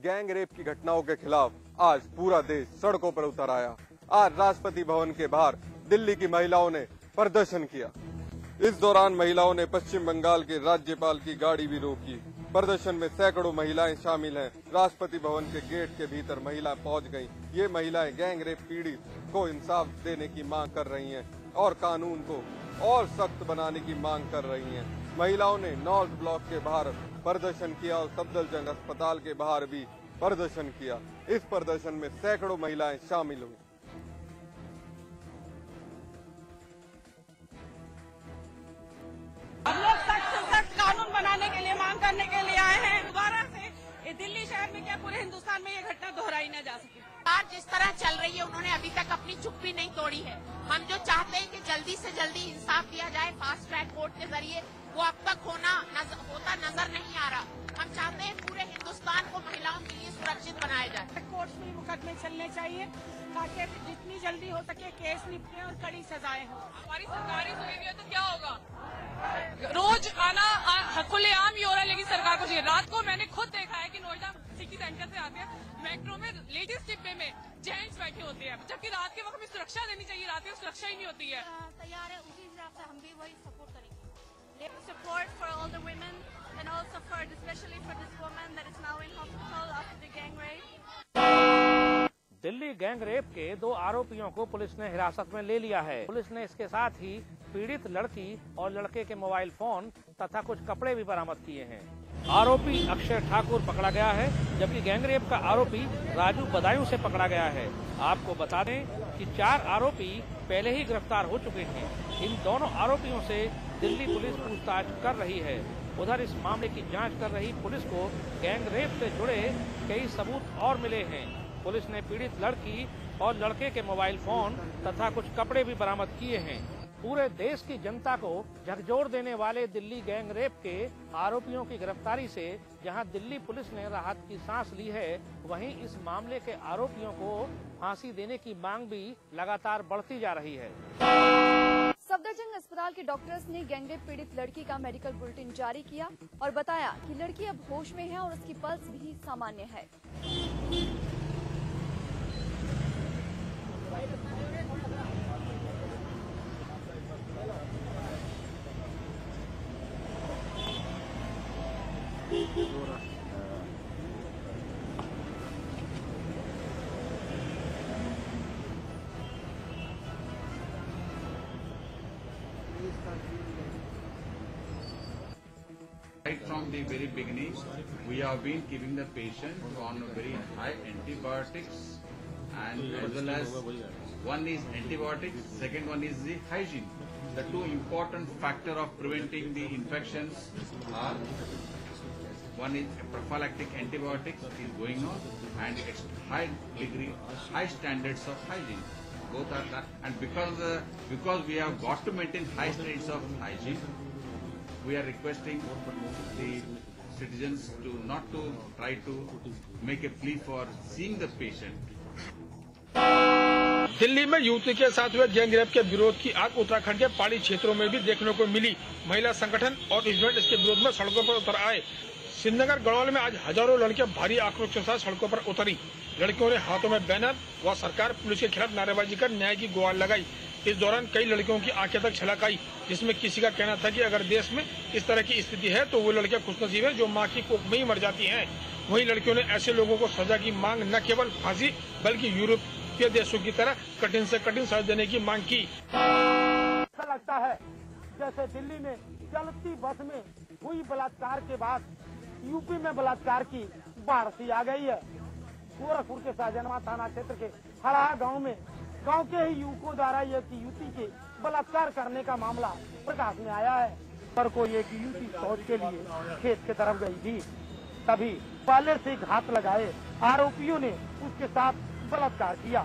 Gang rape की घटनाओं के खिलाफ आज पूरा देश सड़कों पर उतर आया। आज राष्ट्रपति भवन के बाहर दिल्ली की महिलाओं ने प्रदर्शन किया। इस दौरान महिलाओं ने पश्चिम बंगाल के राज्यपाल की गाड़ी भी रोकी। प्रदर्शन में सैकड़ों महिलाएं शामिल हैं। राष्ट्रपति भवन के गेट के भीतर महिलाएं पहुंच गईं। ये महिलाएं गैंग रेप पीड़ित को इंसाफ देने की मांग कर रही हैं और कानून को और सख्त बनाने की मांग कर रही हैं। महिलाओं ने नॉर्थ ब्लॉक के बाहर प्रदर्शन किया और सफदरजंग अस्पताल के बाहर भी प्रदर्शन किया। इस प्रदर्शन में सैकड़ों महिलाएं शामिल हुई। हम लोग सख्त कानून बनाने के लिए मांग करने के लिए आए हैं। दोबारा से दिल्ली शहर में क्या पूरे हिंदुस्तान में ये घटना दोहराई न जा सके। सरकार जिस तरह चल रही है उन्होंने अभी तक अपनी चुप्पी नहीं तोड़ी है। हम जो चाहते हैं कि जल्दी से जल्दी इंसाफ दिया जाए फास्ट ट्रैक कोर्ट के जरिए, वो अब तक होता नजर नहीं आ रहा। हम चाहते हैं पूरे हिंदुस्तान को महिलाओं के लिए सुरक्षित बनाया जाए। कोर्ट में मुकदमे चलने चाहिए ताकि जितनी जल्दी हो सके केस निपटे और कड़ी सजाएं हो। हमारी सरकारी सुविधा तो क्या होगा, रोज आना खुलेआम ही हो रहा है, लेकिन सरकार को चाहिए। रात को मैंने खुद देखा है कि नोएडा सिटी सेंटर से आते हैं, मेट्रो में लेडीज डिब्बे में जेंट्स बैठे होते हैं, जबकि रात के वक्त में सुरक्षा देनी चाहिए। रात में सुरक्षा ही नहीं होती है। तैयार है, उसी हिसाब से हम भी वही सपोर्ट करेंगे। Support for all the women and also especially for this woman that is now in hospital after the gang rape. Delhi gang rape के 2 आरोपियों को पुलिस ने हिरासत में ले लिया है। पुलिस ने इसके साथ ही पीड़ित लड़की और लड़के के मोबाइल फोन तथा कुछ कपड़े भी बरामद किए हैं। आरोपी अक्षय ठाकुर पकड़ा गया है, जबकि गैंगरेप का आरोपी राजू बदायूं से पकड़ा गया है। आपको बता दें कि 4 आरोपी पहले ही गिरफ्तार हो चुके हैं। इन दोनों आरोपियों से दिल्ली पुलिस पूछताछ कर रही है। उधर इस मामले की जांच कर रही पुलिस को गैंगरेप से जुड़े कई सबूत और मिले हैं। पुलिस ने पीड़ित लड़की और लड़के के मोबाइल फोन तथा कुछ कपड़े भी बरामद किए हैं। पूरे देश की जनता को झकझोर देने वाले दिल्ली गैंग रेप के आरोपियों की गिरफ्तारी से जहां दिल्ली पुलिस ने राहत की सांस ली है, वहीं इस मामले के आरोपियों को फांसी देने की मांग भी लगातार बढ़ती जा रही है। सफदरजंग अस्पताल के डॉक्टर्स ने गैंगरेप पीड़ित लड़की का मेडिकल बुलेटिन जारी किया और बताया कि लड़की अब होश में है और उसकी पल्स भी सामान्य है। Right from the very beginning, we have been keeping the patient on very high antibiotics, and as well as one is antibiotics, second one is the hygiene. The 2 important factor of preventing the infections are, one is prophylactic antibiotics is going on, and high standards of hygiene. Both are that, and because we have got to maintain high standards of hygiene, we are requesting the citizens not to try to make a plea for seeing the patient. Delhi में युवती के साथ हुए gangrape के विरोध की आग उत्तराखंड के पहाड़ी क्षेत्रों में भी देखने को मिली। महिला संगठन और स्टूडेंट इसके विरोध में सड़कों पर उतर आए। श्रीनगर गढ़वाल में आज हजारों लड़कियां भारी आक्रोश के साथ सड़कों पर उतरी। लड़कियों ने हाथों में बैनर व सरकार पुलिस के खिलाफ नारेबाजी कर न्याय की गुहार लगाई। इस दौरान कई लड़कियों की आंखें तक छलक आई, जिसमें किसी का कहना था कि अगर देश में इस तरह की स्थिति है तो वो लड़कियां खुशनसीब हैं जो मां की कोख में ही मर जाती हैं। वहीं लड़कियों ने ऐसे लोगों को सजा की मांग न केवल फांसी बल्कि यूरोपीय देशों की तरह कठिन से कठिन सजा देने की मांग की। ऐसा लगता है जैसे दिल्ली में चलती बस में हुई बलात्कार के बाद यूपी में बलात्कार की बाढ़ सी आ गई है। गोरखपुर के शाहजहां थाना क्षेत्र के हड़ाहा गांव में गांव के ही युवकों द्वारा युवती के बलात्कार करने का मामला प्रकाश में आया है। पर कोई एक युवती शौच के लिए खेत की तरफ गई थी, तभी पहले से घात लगाए आरोपियों ने उसके साथ बलात्कार किया।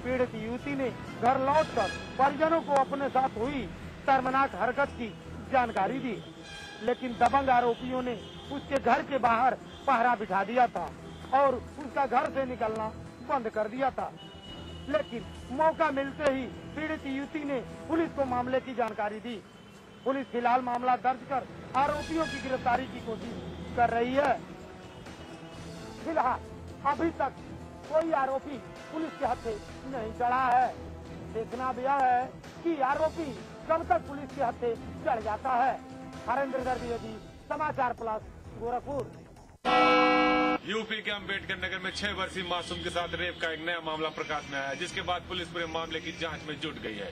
पीड़ित युवती ने घर लौटकर परिजनों को अपने साथ हुई शर्मनाक हरकत की जानकारी दी, लेकिन दबंग आरोपियों ने उसके घर के बाहर पहरा बिठा दिया था और उसका घर से निकलना बंद कर दिया था। लेकिन मौका मिलते ही पीड़ित युवती ने पुलिस को मामले की जानकारी दी। पुलिस फिलहाल मामला दर्ज कर आरोपियों की गिरफ्तारी की कोशिश कर रही है। फिलहाल अभी तक कोई आरोपी पुलिस के हाथे नहीं चढ़ा है। देखना भी यह है कि आरोपी कब तक पुलिस के हाथे चढ़ जाता है। हरेंद्र द्विवेदी, समाचार प्लस, गोरखपुर। यूपी के अम्बेडकर नगर में 6 वर्षीय मासूम के साथ रेप का एक नया मामला प्रकाश में आया, जिसके बाद पुलिस पूरे मामले की जांच में जुट गई है।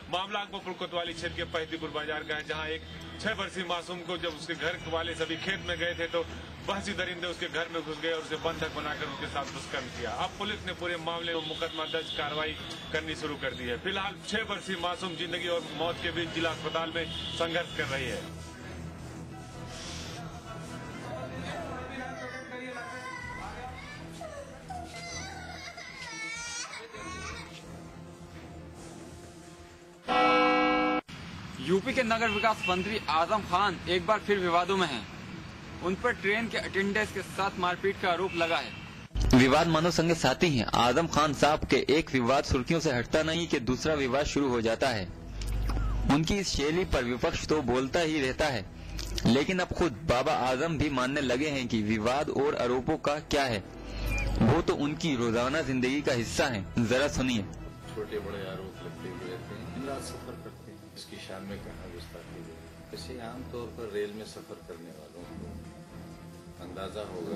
मामला अकबरपुर कोतवाली क्षेत्र के पहतीपुर बाजार का है, जहां एक 6 वर्षीय मासूम को जब उसके घर वाले सभी खेत में गए थे तो बहसी दरिंदे उसके घर में घुस गए और उसे बंधक बनाकर उसके साथ दुष्कर्म किया। अब पुलिस ने पूरे मामले में मुकदमा दर्ज कार्रवाई करनी शुरू कर दी है। फिलहाल 6 वर्षीय मासूम जिंदगी और मौत के बीच जिला अस्पताल में संघर्ष कर रही है। यूपी के नगर विकास मंत्री आजम खान एक बार फिर विवादों में हैं। उन पर ट्रेन के अटेंडेंट्स के साथ मारपीट का आरोप लगा है। विवाद मनोसंग साथी हैं। आजम खान साहब के एक विवाद सुर्खियों से हटता नहीं कि दूसरा विवाद शुरू हो जाता है। उनकी इस शैली पर विपक्ष तो बोलता ही रहता है, लेकिन अब खुद बाबा आजम भी मानने लगे हैं कि विवाद और आरोपों का क्या है, वो तो उनकी रोजाना जिंदगी का हिस्सा है। जरा सुनिए। छोटे बड़े आरोप लगते हुए रहते हैं, दिन रात सफर करते हैं, इसकी शान में कहाँ गुस्ताखी है। वैसे आमतौर पर रेल में सफर करने वालों को अंदाजा होगा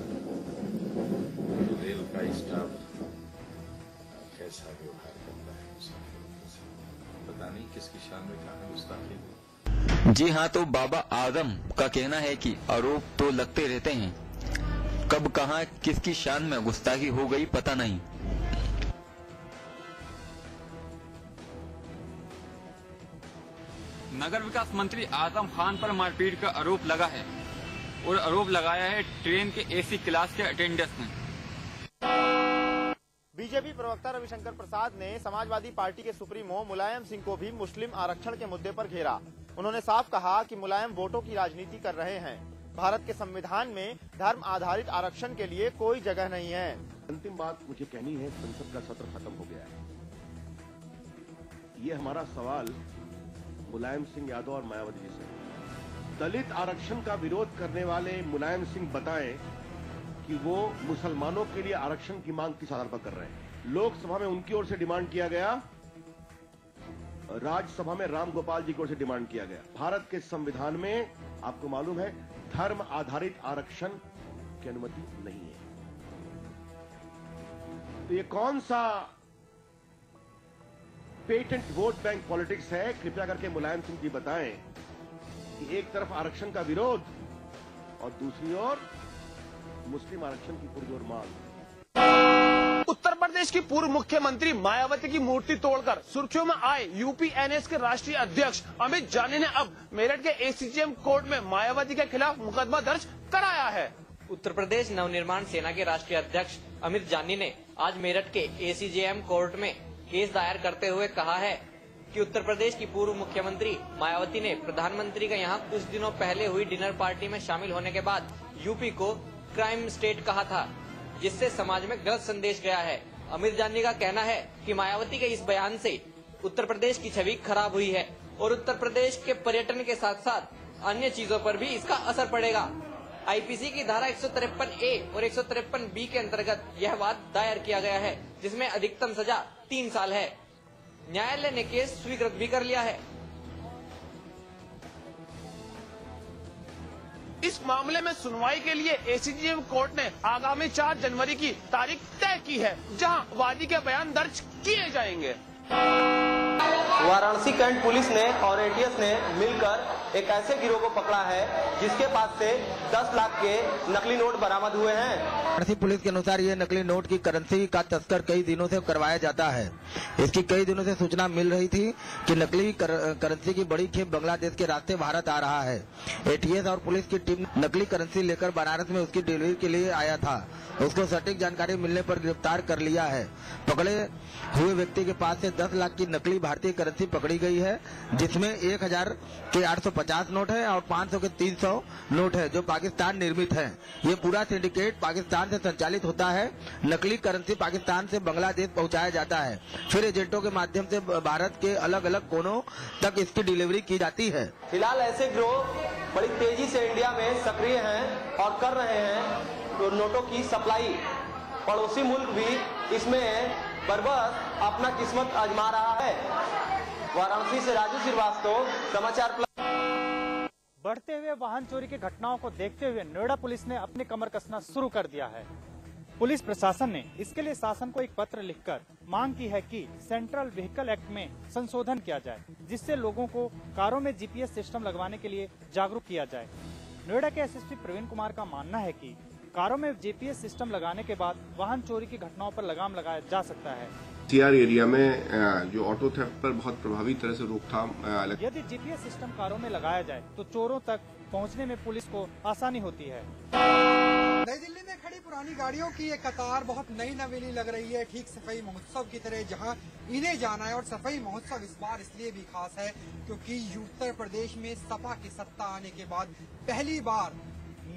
रेल का स्टाफ कैसा व्यवहार करता है मुसाफिरों के साथ। पता नहीं किसकी शान में कहाँ गुस्ताखी है। जी हाँ, तो बाबा आजम का कहना है कि आरोप तो लगते रहते हैं, कब कहाँ किसकी शान में गुस्ताखी हो गई पता नहीं। नगर विकास मंत्री आजम खान पर मारपीट का आरोप लगा है और आरोप लगाया है ट्रेन के एसी क्लास के अटेंडेंट्स ने। बीजेपी प्रवक्ता रविशंकर प्रसाद ने समाजवादी पार्टी के सुप्रीमो मुलायम सिंह को भी मुस्लिम आरक्षण के मुद्दे पर घेरा। उन्होंने साफ कहा कि मुलायम वोटों की राजनीति कर रहे हैं। भारत के संविधान में धर्म आधारित आरक्षण के लिए कोई जगह नहीं है। अंतिम बात मुझे कहनी है, संसद का सत्र खत्म हो गया है। ये हमारा सवाल मुलायम सिंह यादव और मायावती जी से। दलित आरक्षण का विरोध करने वाले मुलायम सिंह बताएं कि वो मुसलमानों के लिए आरक्षण की मांग किस आधार पर कर रहे हैं। लोकसभा में उनकी ओर से डिमांड किया गया, राज्यसभा में राम गोपाल जी की ओर से डिमांड किया गया। भारत के संविधान में आपको मालूम है धर्म आधारित आरक्षण की अनुमति नहीं है। तो ये कौन सा पेटेंट वोट बैंक पॉलिटिक्स है? कृपया करके मुलायम सिंह जी बताएं कि एक तरफ आरक्षण का विरोध और दूसरी ओर मुस्लिम आरक्षण की पुरजोर मांग। उत्तर प्रदेश की पूर्व मुख्यमंत्री मायावती की मूर्ति तोड़कर सुर्खियों में आए यूपी एनएस के राष्ट्रीय अध्यक्ष अमित जानी ने अब मेरठ के एसीजेएम कोर्ट में मायावती के खिलाफ मुकदमा दर्ज कराया है। उत्तर प्रदेश नवनिर्माण सेना के राष्ट्रीय अध्यक्ष अमित जानी ने आज मेरठ के एसीजेएम कोर्ट में केस दायर करते हुए कहा है कि उत्तर प्रदेश की पूर्व मुख्यमंत्री मायावती ने प्रधानमंत्री का यहां कुछ दिनों पहले हुई डिनर पार्टी में शामिल होने के बाद यूपी को क्राइम स्टेट कहा था, जिससे समाज में गलत संदेश गया है। अमित जानी का कहना है कि मायावती के इस बयान से उत्तर प्रदेश की छवि खराब हुई है और उत्तर प्रदेश के पर्यटन के साथ साथ अन्य चीजों पर भी इसका असर पड़ेगा। आईपीसी की धारा 153A और 153B के अंतर्गत यह वाद दायर किया गया है, जिसमें अधिकतम सजा 3 साल है। न्यायालय ने केस स्वीकृत भी कर लिया है। इस मामले में सुनवाई के लिए एसीजेएम कोर्ट ने आगामी 4 जनवरी की तारीख तय की है, जहां वादी के बयान दर्ज किए जाएंगे। वाराणसी कैंट पुलिस ने और एटीएस ने मिलकर एक ऐसे गिरोह को पकड़ा है जिसके पास से 10 लाख के नकली नोट बरामद हुए हैं। वाराणसी पुलिस के अनुसार ये नकली नोट की करेंसी का तस्कर कई दिनों से करवाया जाता है। इसकी कई दिनों से सूचना मिल रही थी कि नकली करेंसी की बड़ी खेप बांग्लादेश के रास्ते भारत आ रहा है। एटीएस और पुलिस की टीम नकली करेंसी लेकर बनारस में उसकी डिलीवरी के लिए आया था। उसको सटीक जानकारी मिलने पर गिरफ्तार कर लिया है। पकड़े हुए व्यक्ति के पास से 10 लाख की नकली भारतीय करेंसी पकड़ी गई है, जिसमें 1000 के 850 नोट है और 500 के 300 नोट है, जो पाकिस्तान निर्मित है। ये पूरा सिंडिकेट पाकिस्तान से संचालित होता है। नकली करेंसी पाकिस्तान से बांग्लादेश पहुंचाया जाता है, फिर एजेंटों के माध्यम से भारत के अलग अलग कोनों तक इसकी डिलीवरी की जाती है। फिलहाल ऐसे गिरोह बड़ी तेजी से इंडिया में सक्रिय हैं और कर रहे हैं। नोटों की सप्लाई। पड़ोसी मुल्क भी इसमें बरबस अपना किस्मत आजमा रहा है। वाराणसी से राजू श्रीवास्तव, समाचार प्लस। बढ़ते हुए वाहन चोरी की घटनाओं को देखते हुए नोएडा पुलिस ने अपनी कमर कसना शुरू कर दिया है। पुलिस प्रशासन ने इसके लिए शासन को एक पत्र लिखकर मांग की है कि सेंट्रल व्हीकल एक्ट में संशोधन किया जाए, जिससे लोगों को कारों में जीपीएस सिस्टम लगवाने के लिए जागरूक किया जाए। नोएडा के एसएसपी प्रवीण कुमार का मानना है कि कारों में जीपीएस सिस्टम लगाने के बाद वाहन चोरी की घटनाओं पर लगाम लगाया जा सकता है। सीआर एरिया में जो ऑटो थेफ्ट पर बहुत प्रभावी तरह से रोकथाम। यदि जीपीएस सिस्टम कारों में लगाया जाए तो चोरों तक पहुंचने में पुलिस को आसानी होती है। नई दिल्ली में खड़ी पुरानी गाड़ियों की ये कतार बहुत नई नवेली लग रही है, ठीक सफाई महोत्सव की तरह, जहां इन्हें जाना है। और सफाई महोत्सव इस बार इसलिए भी खास है क्योंकि उत्तर प्रदेश में सपा की सत्ता आने के बाद पहली बार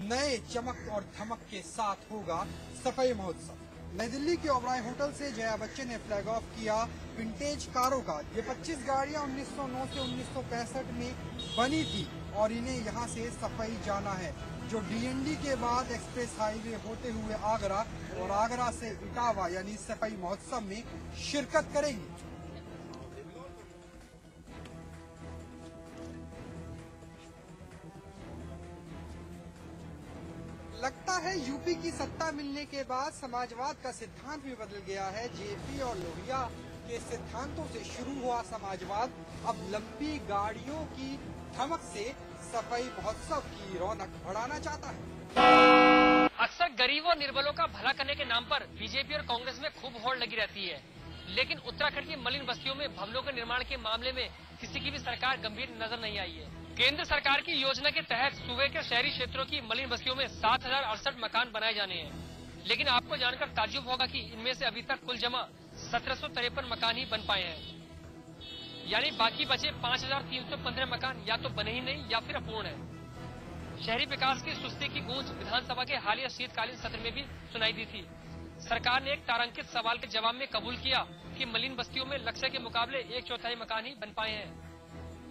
नए चमक और धमक के साथ होगा सफाई महोत्सव। नई दिल्ली के ओबराय होटल से जया बच्चन ने फ्लैग ऑफ किया विंटेज कारों का। ये 25 गाड़ियां 1909 से 1965 में बनी थी और इन्हें यहां से सफाई जाना है, जो डीएनडी के बाद एक्सप्रेस हाईवे होते हुए आगरा और आगरा से इटावा यानी सफाई महोत्सव में शिरकत करेंगी। लगता है यूपी की सत्ता मिलने के बाद समाजवाद का सिद्धांत भी बदल गया है। जेपी और लोहिया के सिद्धांतों से शुरू हुआ समाजवाद अब लंबी गाड़ियों की धमक से सफाई महोत्सव की रौनक बढ़ाना चाहता है। अक्सर गरीबों और निर्बलों का भला करने के नाम पर बीजेपी और कांग्रेस में खूब होड़ लगी रहती है, लेकिन उत्तराखंड की मलिन बस्तियों में भवनों के निर्माण के मामले में किसी की भी सरकार गंभीर नजर नहीं आई है। केंद्र सरकार की योजना के तहत सूबे के शहरी क्षेत्रों की मलिन बस्तियों में 7068 मकान बनाए जाने हैं, लेकिन आपको जानकर ताज्जुब होगा कि इनमें से अभी तक कुल जमा 1753 मकान ही बन पाए हैं, यानी बाकी बचे 5315 मकान या तो बने ही नहीं या फिर अपूर्ण है। शहरी विकास की सुस्ती की गूंज विधानसभा के हालिया शीतकालीन सत्र में भी सुनाई दी थी। सरकार ने एक तारांकित सवाल के जवाब में कबूल किया कि मलिन बस्तियों में लक्ष्य के मुकाबले 1/4 मकान ही बन पाए हैं।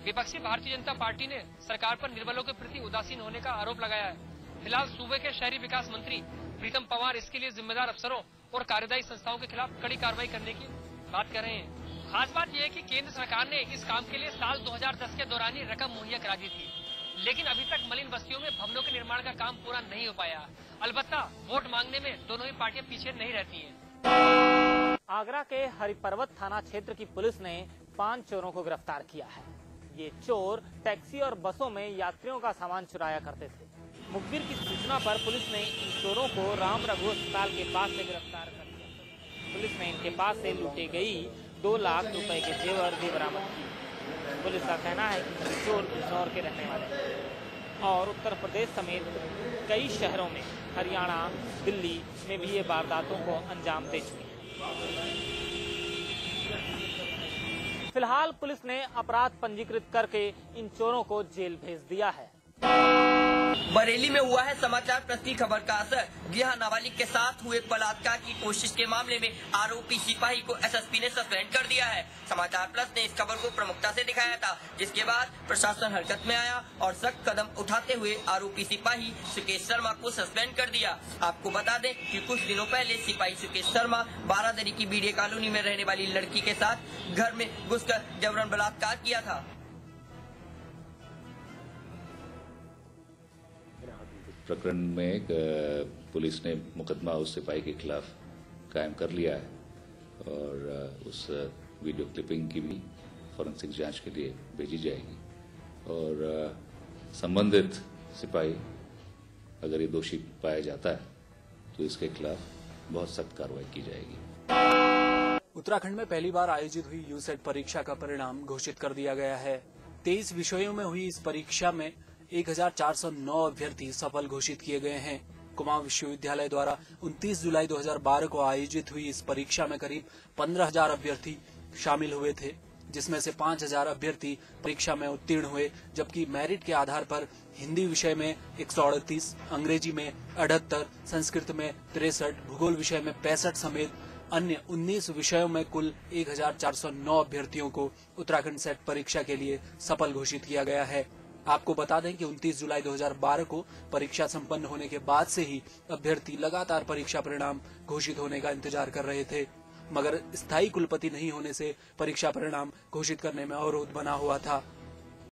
विपक्षी भारतीय जनता पार्टी ने सरकार पर निर्बलों के प्रति उदासीन होने का आरोप लगाया है। फिलहाल सूबे के शहरी विकास मंत्री प्रीतम पंवार इसके लिए जिम्मेदार अफसरों और कार्यदायी संस्थाओं के खिलाफ कड़ी कार्रवाई करने की बात कर रहे हैं। खास बात यह है कि केंद्र सरकार ने इस काम के लिए साल 2010 के दौरान ही रकम मुहैया करा दी थी, लेकिन अभी तक मलिन बस्तियों में भवनों के निर्माण का काम पूरा नहीं हो पाया। अलबत्ता वोट मांगने में दोनों ही पार्टियां पीछे नहीं रहती हैं। आगरा के हरिपर्वत थाना क्षेत्र की पुलिस ने 5 चोरों को गिरफ्तार किया है। ये चोर टैक्सी और बसों में यात्रियों का सामान चुराया करते थे। मुखबिर की सूचना पर पुलिस ने इन चोरों को राम रघु अस्पताल के पास से गिरफ्तार कर लिया। पुलिस ने इनके पास से लूटी गई 2 लाख रुपए के जेवर भी बरामद किए। पुलिस का कहना है कि सभी चोर बिजनौर के रहने वाले हैं और उत्तर प्रदेश समेत कई शहरों में, हरियाणा, दिल्ली में भी ये वारदातों को अंजाम दे चुके हैं। फिलहाल पुलिस ने अपराध पंजीकृत करके इन चोरों को जेल भेज दिया है। बरेली में हुआ है समाचार प्लस की खबर का असर। यहाँ नाबालिग के साथ हुए बलात्कार की कोशिश के मामले में आरोपी सिपाही को एसएसपी ने सस्पेंड कर दिया है। समाचार प्लस ने इस खबर को प्रमुखता से दिखाया था, जिसके बाद प्रशासन हरकत में आया और सख्त कदम उठाते हुए आरोपी सिपाही सुकेश शर्मा को सस्पेंड कर दिया। आपको बता दें कि कुछ दिनों पहले सिपाही सुकेश शर्मा बारादरी की बीडीए कॉलोनी में रहने वाली लड़की के साथ घर में घुसकर जबरन बलात्कार किया था। प्रकरण में पुलिस ने मुकदमा उस सिपाही के खिलाफ कायम कर लिया है और उस वीडियो क्लिपिंग की भी फॉरेंसिक जांच के लिए भेजी जाएगी और संबंधित सिपाही अगर ये दोषी पाया जाता है तो इसके खिलाफ बहुत सख्त कार्रवाई की जाएगी। उत्तराखंड में पहली बार आयोजित हुई यूसेट परीक्षा का परिणाम घोषित कर दिया गया है। 23 विषयों में हुई इस परीक्षा में 1409 अभ्यर्थी सफल घोषित किए गए हैं। कुमाऊं विश्वविद्यालय द्वारा 29 जुलाई 2012 को आयोजित हुई इस परीक्षा में करीब 15,000 अभ्यर्थी शामिल हुए थे, जिसमें से 5,000 अभ्यर्थी परीक्षा में उत्तीर्ण हुए, जबकि मेरिट के आधार पर हिंदी विषय में 138, अंग्रेजी में 78, संस्कृत में 63, भूगोल विषय में 65 समेत अन्य 19 विषयों में कुल 1409 अभ्यर्थियों को उत्तराखंड सेट परीक्षा के लिए सफल घोषित किया गया है। आपको बता दें कि 29 जुलाई 2012 को परीक्षा संपन्न होने के बाद से ही अभ्यर्थी लगातार परीक्षा परिणाम घोषित होने का इंतजार कर रहे थे, मगर स्थायी कुलपति नहीं होने से परीक्षा परिणाम घोषित करने में अवरोध बना हुआ था।